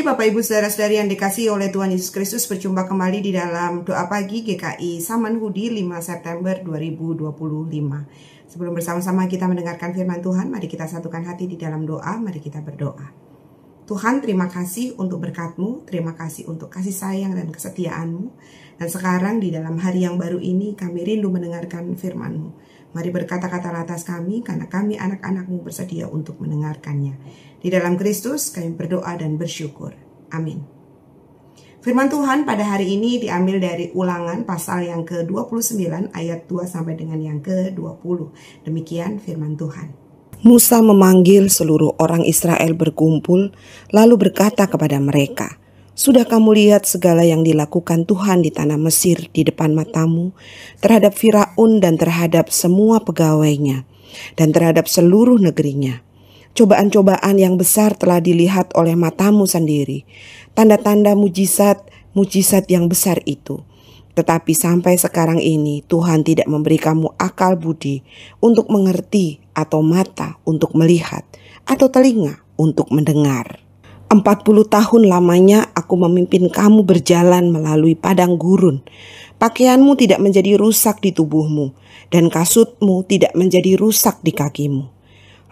kasih Bapak Ibu Saudara-saudari yang dikasihi oleh Tuhan Yesus Kristus, berjumpa kembali di dalam doa pagi GKI Samanhudi 5 September 2025. Sebelum bersama-sama kita mendengarkan firman Tuhan, mari kita satukan hati di dalam doa, mari kita berdoa. Tuhan, terima kasih untuk berkat-Mu, terima kasih untuk kasih sayang dan kesetiaan-Mu. Dan sekarang di dalam hari yang baru ini kami rindu mendengarkan firman-Mu. Mari berkata-kata atas kami, karena kami anak-anak-Mu bersedia untuk mendengarkannya. Di dalam Kristus kami berdoa dan bersyukur. Amin. Firman Tuhan pada hari ini diambil dari Ulangan pasal yang ke-29 ayat 2 sampai dengan yang ke-20. Demikian firman Tuhan. Musa memanggil seluruh orang Israel berkumpul, lalu berkata kepada mereka, "Sudah kamu lihat segala yang dilakukan Tuhan di tanah Mesir di depan matamu, terhadap Firaun dan terhadap semua pegawainya, dan terhadap seluruh negerinya. Cobaan-cobaan yang besar telah dilihat oleh matamu sendiri, tanda-tanda mujizat yang besar itu. Tetapi sampai sekarang ini Tuhan tidak memberi kamu akal budi untuk mengerti, atau mata untuk melihat, atau telinga untuk mendengar. 40 tahun lamanya aku memimpin kamu berjalan melalui padang gurun. Pakaianmu tidak menjadi rusak di tubuhmu, dan kasutmu tidak menjadi rusak di kakimu.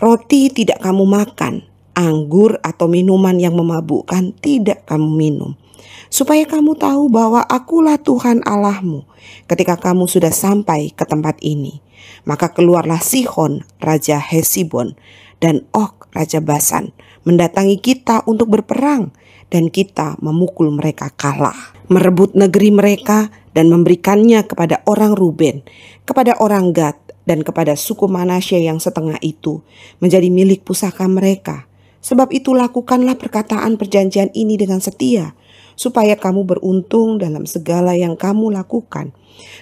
Roti tidak kamu makan, anggur atau minuman yang memabukkan tidak kamu minum. Supaya kamu tahu bahwa akulah Tuhan Allahmu ketika kamu sudah sampai ke tempat ini. Maka keluarlah Sihon, Raja Hesibon, dan Og, Raja Basan, mendatangi kita untuk berperang, dan kita memukul mereka kalah, merebut negeri mereka dan memberikannya kepada orang Ruben, kepada orang Gad, dan kepada suku Manasye yang setengah itu menjadi milik pusaka mereka. Sebab itu lakukanlah perkataan perjanjian ini dengan setia, supaya kamu beruntung dalam segala yang kamu lakukan.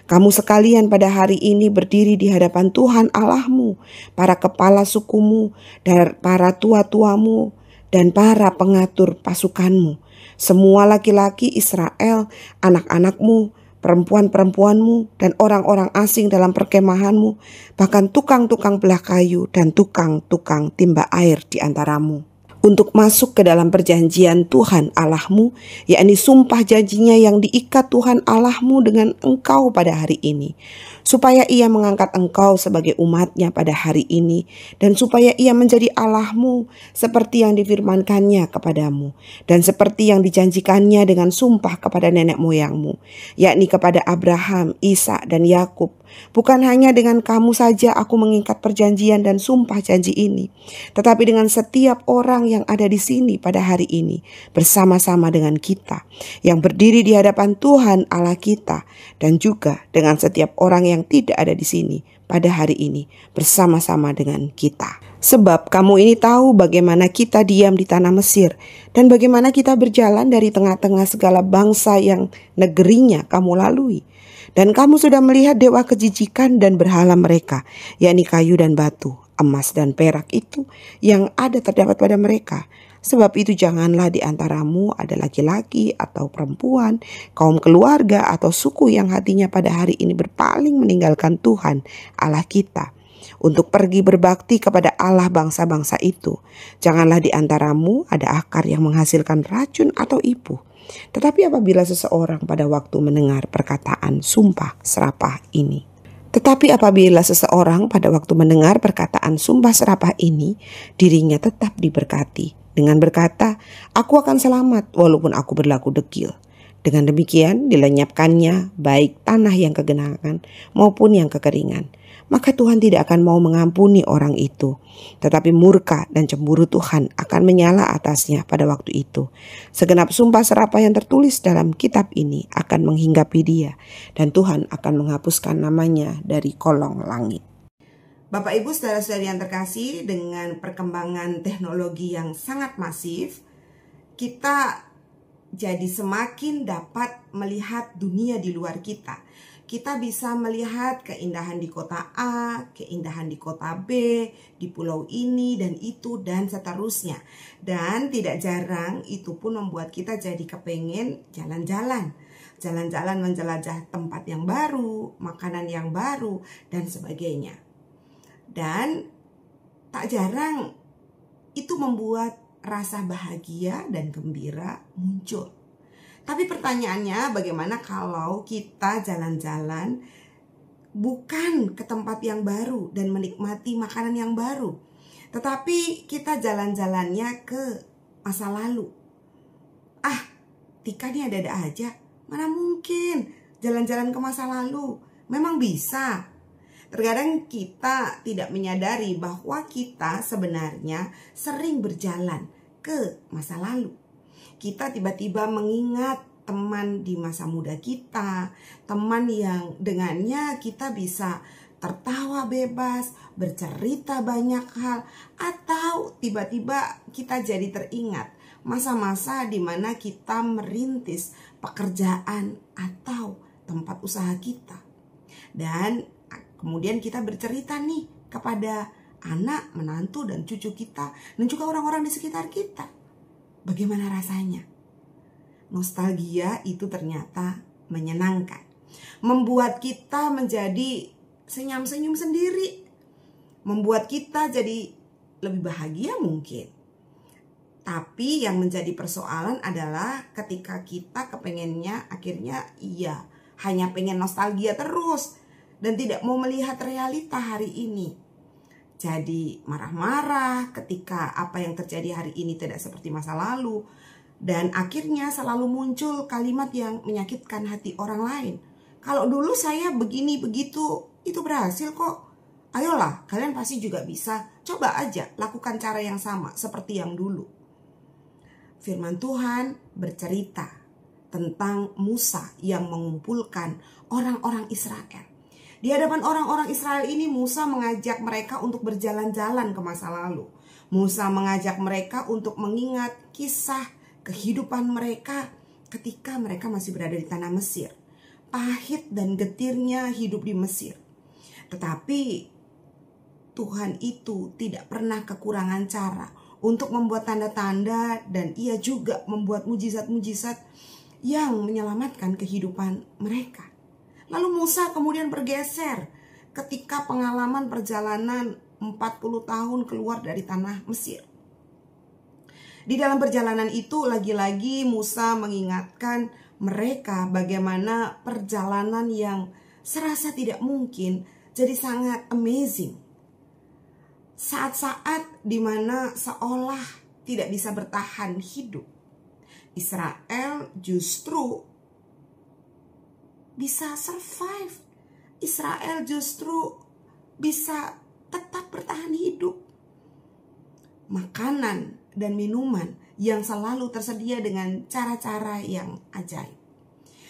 Kamu sekalian pada hari ini berdiri di hadapan Tuhan Allahmu, para kepala sukumu, dan para tua-tuamu, dan para pengatur pasukanmu, semua laki-laki Israel, anak-anakmu, perempuan-perempuanmu, dan orang-orang asing dalam perkemahanmu, bahkan tukang-tukang belah kayu dan tukang-tukang timba air di antaramu, untuk masuk ke dalam perjanjian Tuhan Allahmu, yakni sumpah janjinya yang diikat Tuhan Allahmu dengan engkau pada hari ini, supaya ia mengangkat engkau sebagai umatnya pada hari ini, dan supaya ia menjadi Allahmu seperti yang difirmankannya kepadamu, dan seperti yang dijanjikannya dengan sumpah kepada nenek moyangmu, yakni kepada Abraham, Ishak, dan Yakub. Bukan hanya dengan kamu saja aku mengikat perjanjian dan sumpah janji ini, tetapi dengan setiap orang yang ada di sini pada hari ini, bersama-sama dengan kita yang berdiri di hadapan Tuhan Allah kita, dan juga dengan setiap orang yang tidak ada di sini pada hari ini, bersama-sama dengan kita. Sebab kamu ini tahu bagaimana kita diam di tanah Mesir, dan bagaimana kita berjalan dari tengah-tengah segala bangsa yang negerinya kamu lalui. Dan kamu sudah melihat dewa kejijikan dan berhala mereka, yakni kayu dan batu, emas dan perak itu yang ada terdapat pada mereka. Sebab itu janganlah di antaramu ada laki-laki atau perempuan, kaum keluarga atau suku yang hatinya pada hari ini berpaling meninggalkan Tuhan Allah kita, untuk pergi berbakti kepada Allah bangsa-bangsa itu. Janganlah di antaramu ada akar yang menghasilkan racun atau ipuh. Tetapi apabila seseorang pada waktu mendengar perkataan sumpah serapah ini, dirinya tetap diberkati dengan berkata, "Aku akan selamat walaupun aku berlaku degil." Dengan demikian dilenyapkannya baik tanah yang kegenangan maupun yang kekeringan. Maka Tuhan tidak akan mau mengampuni orang itu, tetapi murka dan cemburu Tuhan akan menyala atasnya pada waktu itu. Segenap sumpah serapah yang tertulis dalam kitab ini akan menghinggapi dia, dan Tuhan akan menghapuskan namanya dari kolong langit. Bapak Ibu saudara-saudari yang terkasih, dengan perkembangan teknologi yang sangat masif, kita jadi semakin dapat melihat dunia di luar kita. Kita bisa melihat keindahan di kota A, keindahan di kota B, di pulau ini dan itu dan seterusnya. Dan tidak jarang itu pun membuat kita jadi kepengen jalan-jalan. Jalan-jalan menjelajah tempat yang baru, makanan yang baru dan sebagainya. Dan tak jarang itu membuat rasa bahagia dan gembira muncul. Tapi pertanyaannya, bagaimana kalau kita jalan-jalan bukan ke tempat yang baru dan menikmati makanan yang baru, tetapi kita jalan-jalannya ke masa lalu? Tika ini ada-ada aja. Mana mungkin jalan-jalan ke masa lalu? Memang bisa. Terkadang kita tidak menyadari bahwa kita sebenarnya sering berjalan ke masa lalu. Kita tiba-tiba mengingat teman di masa muda kita, teman yang dengannya kita bisa tertawa bebas, bercerita banyak hal, atau tiba-tiba kita jadi teringat masa-masa di mana kita merintis pekerjaan atau tempat usaha kita. Dan kemudian kita bercerita nih kepada anak, menantu, dan cucu kita, dan juga orang-orang di sekitar kita. Bagaimana rasanya? Nostalgia itu ternyata menyenangkan, membuat kita menjadi senyum-senyum sendiri, membuat kita jadi lebih bahagia mungkin. Tapi yang menjadi persoalan adalah ketika kita kepengennya akhirnya hanya pengen nostalgia terus dan tidak mau melihat realita hari ini. Jadi marah-marah ketika apa yang terjadi hari ini tidak seperti masa lalu. Dan akhirnya selalu muncul kalimat yang menyakitkan hati orang lain. Kalau dulu saya begini begitu, itu berhasil kok. Ayolah, kalian pasti juga bisa. Coba aja lakukan cara yang sama seperti yang dulu. Firman Tuhan bercerita tentang Musa yang mengumpulkan orang-orang Israel. Di hadapan orang-orang Israel ini Musa mengajak mereka untuk berjalan-jalan ke masa lalu. Musa mengajak mereka untuk mengingat kisah kehidupan mereka ketika mereka masih berada di tanah Mesir. Pahit dan getirnya hidup di Mesir. Tetapi Tuhan itu tidak pernah kekurangan cara untuk membuat tanda-tanda, dan ia juga membuat mujizat-mujizat yang menyelamatkan kehidupan mereka. Lalu Musa kemudian bergeser ketika pengalaman perjalanan 40 tahun keluar dari tanah Mesir. Di dalam perjalanan itu lagi-lagi Musa mengingatkan mereka bagaimana perjalanan yang serasa tidak mungkin jadi sangat amazing. Saat-saat di mana seolah tidak bisa bertahan hidup, Israel justru bisa survive. Israel justru bisa tetap bertahan hidup. Makanan dan minuman yang selalu tersedia dengan cara-cara yang ajaib.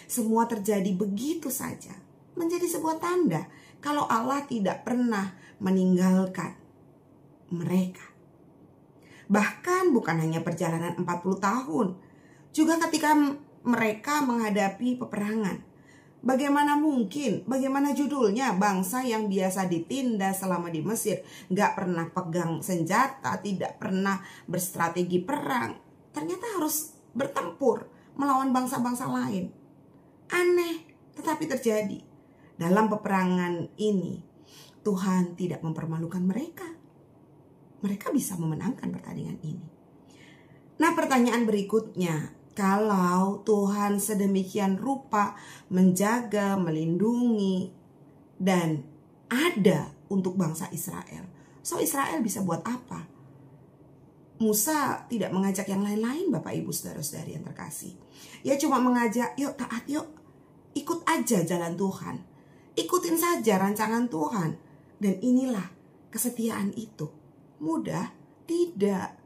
Semua terjadi begitu saja. Menjadi sebuah tanda kalau Allah tidak pernah meninggalkan mereka. Bahkan bukan hanya perjalanan 40 tahun. Juga ketika mereka menghadapi peperangan. Bagaimana mungkin, bagaimana judulnya, bangsa yang biasa ditindas selama di Mesir, gak pernah pegang senjata, tidak pernah berstrategi perang, ternyata harus bertempur melawan bangsa-bangsa lain. Aneh, tetapi terjadi. Dalam peperangan ini, Tuhan tidak mempermalukan mereka. Mereka bisa memenangkan pertandingan ini. Nah, pertanyaan berikutnya, kalau Tuhan sedemikian rupa menjaga, melindungi, dan ada untuk bangsa Israel, so Israel bisa buat apa? Musa tidak mengajak yang lain-lain, Bapak Ibu Saudara-saudari yang terkasih. Ia cuma mengajak, yuk taat yuk, ikut aja jalan Tuhan. Ikutin saja rancangan Tuhan. Dan inilah kesetiaan itu. Mudah? Tidak.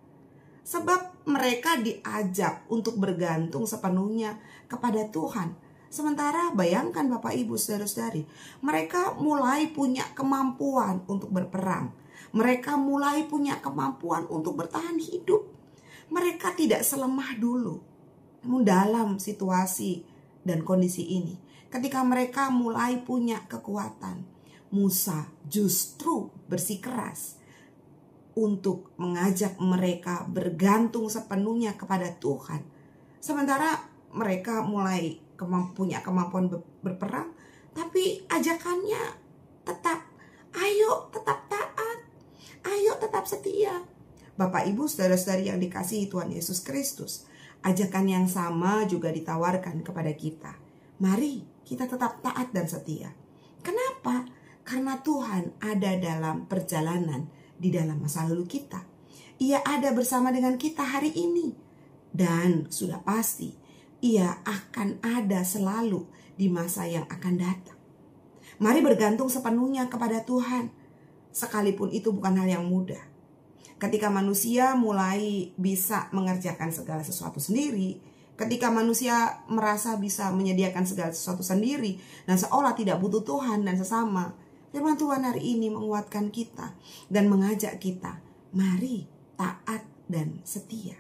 Sebab mereka diajak untuk bergantung sepenuhnya kepada Tuhan. Sementara bayangkan Bapak Ibu Saudara-saudari, mereka mulai punya kemampuan untuk berperang. Mereka mulai punya kemampuan untuk bertahan hidup. Mereka tidak selemah dulu. Namun dalam situasi dan kondisi ini, ketika mereka mulai punya kekuatan, Musa justru bersikeras untuk mengajak mereka bergantung sepenuhnya kepada Tuhan. Sementara mereka mulai punya kemampuan berperang, tapi ajakannya tetap, ayo tetap taat, ayo tetap setia. Bapak, Ibu, saudara-saudari yang dikasihi Tuhan Yesus Kristus, ajakan yang sama juga ditawarkan kepada kita. Mari kita tetap taat dan setia. Kenapa? Karena Tuhan ada dalam perjalanan di dalam masa lalu kita. Ia ada bersama dengan kita hari ini. Dan sudah pasti, Ia akan ada selalu di masa yang akan datang. Mari bergantung sepenuhnya kepada Tuhan, sekalipun itu bukan hal yang mudah. Ketika manusia mulai bisa mengerjakan segala sesuatu sendiri, ketika manusia merasa bisa menyediakan segala sesuatu sendiri, dan seolah tidak butuh Tuhan dan sesama, firman Tuhan hari ini menguatkan kita dan mengajak kita, mari taat dan setia.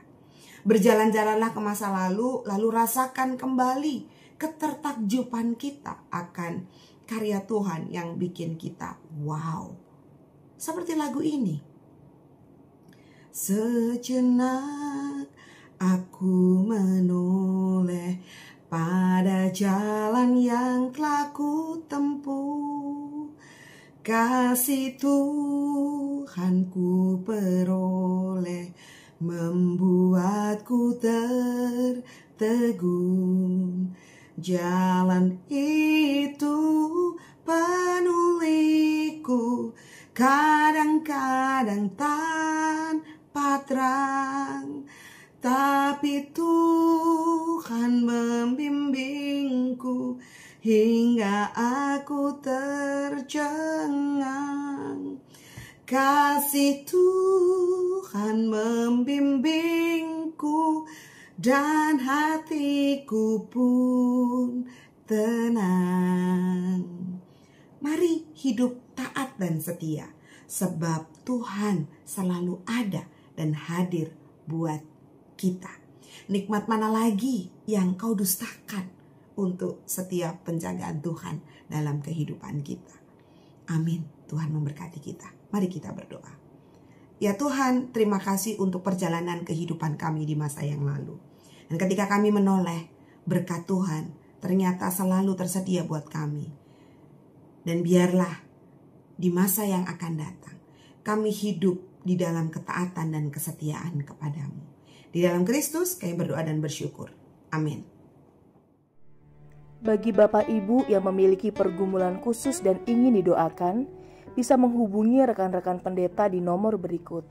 Berjalan-jalanlah ke masa lalu, lalu rasakan kembali ketertakjuban kita akan karya Tuhan yang bikin kita wow. Seperti lagu ini. Sejenak aku menoleh pada jalan yang telah ku tempuh. Kasih Tuhan ku peroleh, membuatku tertegun. Jalan itu penuh liku, kadang-kadang tanpa terang, tapi Tuhan membimbingku hingga aku tercengang. Kasih Tuhan membimbingku dan hatiku pun tenang. Mari hidup taat dan setia, sebab Tuhan selalu ada dan hadir buat kita. Nikmat mana lagi yang kau dustakan untuk setiap penjagaan Tuhan dalam kehidupan kita. Amin. Tuhan memberkati kita. Mari kita berdoa. Ya Tuhan, terima kasih untuk perjalanan kehidupan kami di masa yang lalu. Dan ketika kami menoleh, berkat Tuhan ternyata selalu tersedia buat kami. Dan biarlah di masa yang akan datang, kami hidup di dalam ketaatan dan kesetiaan kepadamu. Di dalam Kristus kami berdoa dan bersyukur. Amin. Bagi Bapak Ibu yang memiliki pergumulan khusus dan ingin didoakan, bisa menghubungi rekan-rekan pendeta di nomor berikut.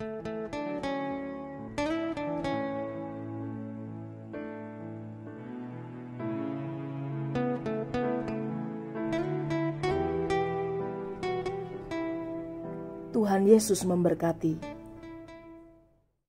Tuhan Yesus memberkati.